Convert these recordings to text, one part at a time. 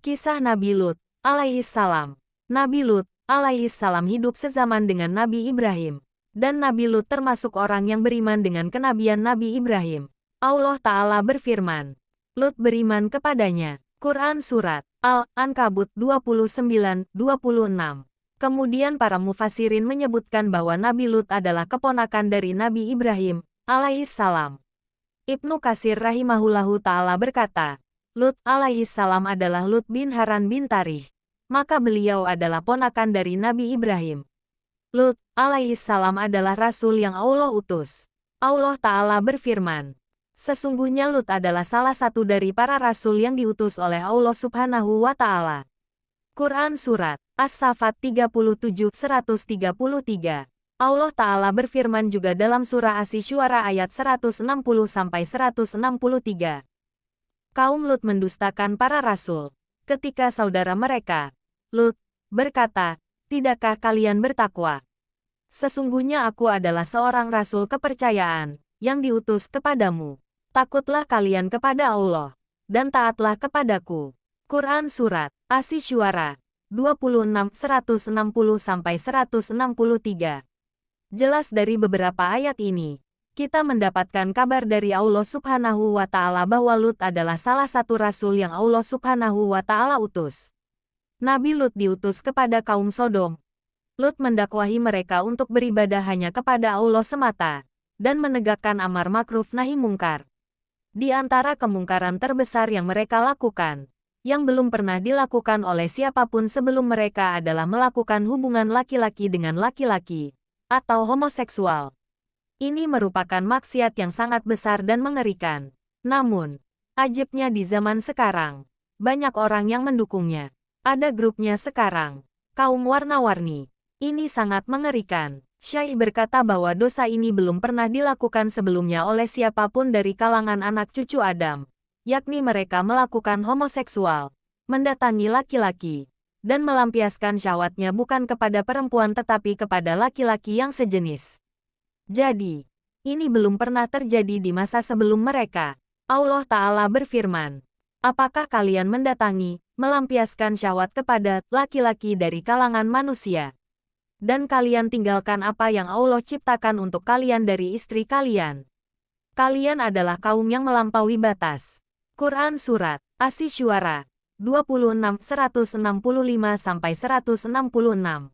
Kisah Nabi Lut, alaihissalam. Nabi Lut, alaihissalam hidup sezaman dengan Nabi Ibrahim. Dan Nabi Lut termasuk orang yang beriman dengan kenabian Nabi Ibrahim. Allah Ta'ala berfirman, Lut beriman kepadanya. Quran Surat Al-Ankabut 29-26. Kemudian para mufassirin menyebutkan bahwa Nabi Lut adalah keponakan dari Nabi Ibrahim, alaihissalam. Ibnu Katsir rahimahullahu ta'ala berkata, Lut alaihissalam adalah Lut bin Haran bin Tarikh. Maka beliau adalah ponakan dari Nabi Ibrahim. Lut alaihissalam adalah Rasul yang Allah utus. Allah Ta'ala berfirman, sesungguhnya Lut adalah salah satu dari para Rasul yang diutus oleh Allah Subhanahu wa Ta'ala. Quran Surat As-Saffat 37-133. Allah Ta'ala berfirman juga dalam surah Asy-Syu'ara ayat 160-163. Kaum Lut mendustakan para rasul. Ketika saudara mereka, Lut, berkata, tidakkah kalian bertakwa? Sesungguhnya aku adalah seorang rasul kepercayaan, yang diutus kepadamu. Takutlah kalian kepada Allah, dan taatlah kepadaku. Quran Surat Asy-Syu'ara 26-160-163. Jelas dari beberapa ayat ini, kita mendapatkan kabar dari Allah Subhanahu wa Ta'ala bahwa Lut adalah salah satu rasul yang Allah Subhanahu wa Ta'ala utus. Nabi Lut diutus kepada kaum Sodom. Lut mendakwahi mereka untuk beribadah hanya kepada Allah semata, dan menegakkan amar makruf nahi mungkar. Di antara kemungkaran terbesar yang mereka lakukan, yang belum pernah dilakukan oleh siapapun sebelum mereka adalah melakukan hubungan laki-laki dengan laki-laki, atau homoseksual. Ini merupakan maksiat yang sangat besar dan mengerikan. Namun, ajibnya di zaman sekarang, banyak orang yang mendukungnya. Ada grupnya sekarang, kaum warna-warni. Ini sangat mengerikan. Syekh berkata bahwa dosa ini belum pernah dilakukan sebelumnya oleh siapapun dari kalangan anak cucu Adam, yakni mereka melakukan homoseksual, mendatangi laki-laki, dan melampiaskan syahwatnya bukan kepada perempuan tetapi kepada laki-laki yang sejenis. Jadi, ini belum pernah terjadi di masa sebelum mereka. Allah Ta'ala berfirman, apakah kalian mendatangi, melampiaskan syahwat kepada laki-laki dari kalangan manusia? Dan kalian tinggalkan apa yang Allah ciptakan untuk kalian dari istri kalian. Kalian adalah kaum yang melampaui batas. Quran Surat Asy-Syu'ara 26-165-166.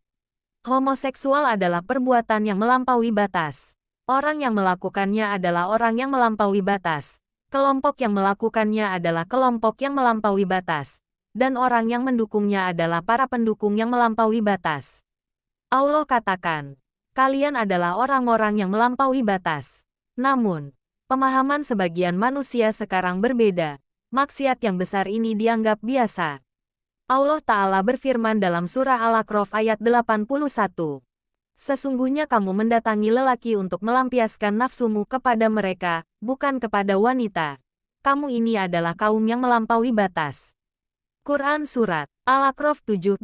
Homoseksual adalah perbuatan yang melampaui batas. Orang yang melakukannya adalah orang yang melampaui batas. Kelompok yang melakukannya adalah kelompok yang melampaui batas. Dan orang yang mendukungnya adalah para pendukung yang melampaui batas. Allah katakan, kalian adalah orang-orang yang melampaui batas. Namun, pemahaman sebagian manusia sekarang berbeda. Maksiat yang besar ini dianggap biasa. Allah Ta'ala berfirman dalam surah Al-A'raf ayat 81. Sesungguhnya kamu mendatangi lelaki untuk melampiaskan nafsumu kepada mereka, bukan kepada wanita. Kamu ini adalah kaum yang melampaui batas. Quran Surat Al-A'raf 7-81.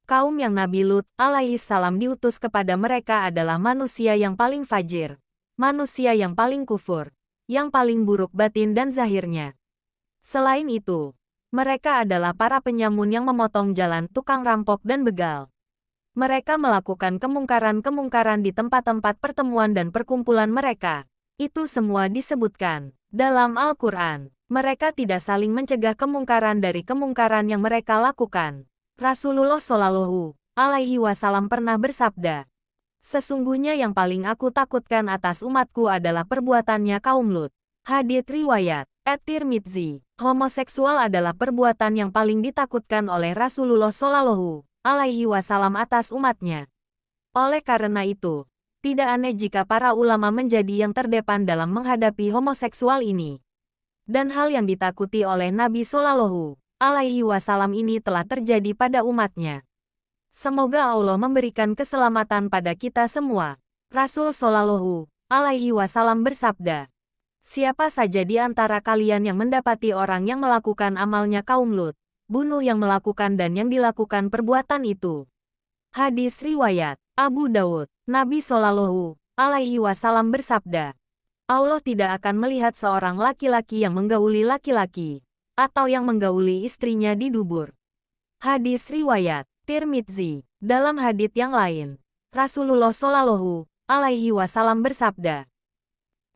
Kaum yang Nabi Lut alaihissalam diutus kepada mereka adalah manusia yang paling fajir, manusia yang paling kufur, yang paling buruk batin dan zahirnya. Selain itu, mereka adalah para penyamun yang memotong jalan, tukang rampok dan begal. Mereka melakukan kemungkaran-kemungkaran di tempat-tempat pertemuan dan perkumpulan mereka. Itu semua disebutkan dalam Al-Quran. Mereka tidak saling mencegah kemungkaran dari kemungkaran yang mereka lakukan. Rasulullah Shallallahu Alaihi Wasallam pernah bersabda, sesungguhnya yang paling aku takutkan atas umatku adalah perbuatannya kaum Lut. Hadits riwayat At-Tirmidzi. Homoseksual adalah perbuatan yang paling ditakutkan oleh Rasulullah Shallallahu Alaihi Wasallam atas umatnya. Oleh karena itu, tidak aneh jika para ulama menjadi yang terdepan dalam menghadapi homoseksual ini. Dan hal yang ditakuti oleh Nabi Shallallahu Alaihi Wasallam ini telah terjadi pada umatnya. Semoga Allah memberikan keselamatan pada kita semua. Rasul Shallallahu Alaihi Wasallam bersabda, siapa saja di antara kalian yang mendapati orang yang melakukan amalnya kaum Lut, bunuh yang melakukan dan yang dilakukan perbuatan itu. Hadis riwayat Abu Dawud. Nabi Shallallahu Alaihi Wasallam bersabda, Allah tidak akan melihat seorang laki-laki yang menggauli laki-laki, atau yang menggauli istrinya di dubur. Hadis riwayat Tirmidzi. Dalam hadits yang lain, Rasulullah Shallallahu alaihi wasallam bersabda,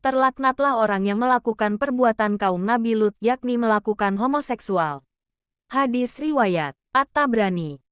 "Terlaknatlah orang yang melakukan perbuatan kaum Nabi Lut, yakni melakukan homoseksual." Hadis riwayat At-Tabrani.